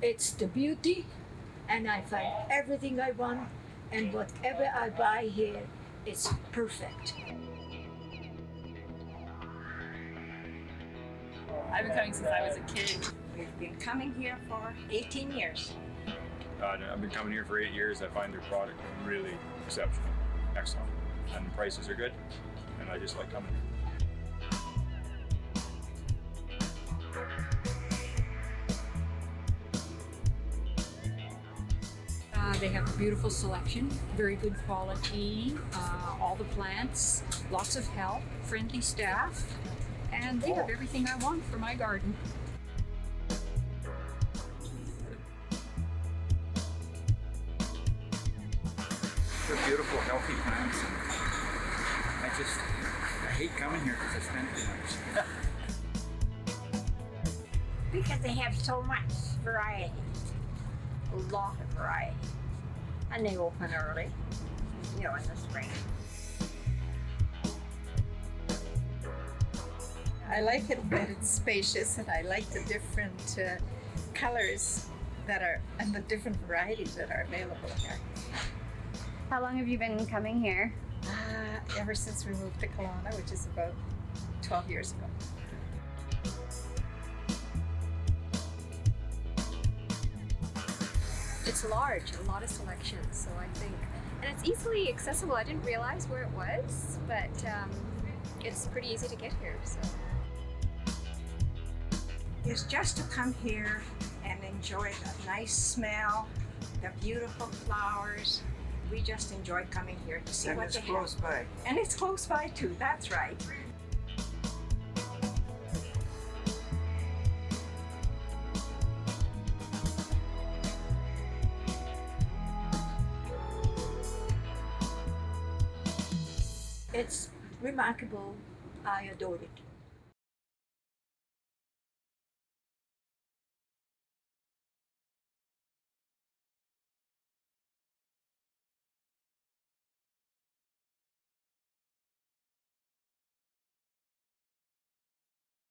It's the beauty, and I find everything I want, and whatever I buy here, it's perfect. I've been coming since I was a kid. We've been coming here for 18 years. I've been coming here for 8 years. I find their product really exceptional, excellent, and the prices are good, and I just like coming here. They have a beautiful selection, very good quality, all the plants, lots of help, friendly staff, and they have everything I want for my garden. They're beautiful, healthy plants. And I hate coming here because I spend too much. Because they have so much variety. A lot of variety. And they open early, in the spring. I like it that it's spacious, and I like the different colors that are and the different varieties that are available here. How long have you been coming here? Ever since we moved to Kelowna, which is about 12 years ago. It's large, a lot of selection, so I think, and it's easily accessible. I didn't realize where it was, but it's pretty easy to get here. So Is just to come here and enjoy the nice smell, the beautiful flowers. We just enjoy coming here to see what they have. And it's close by. And it's close by too, that's right. It's remarkable. I adore it.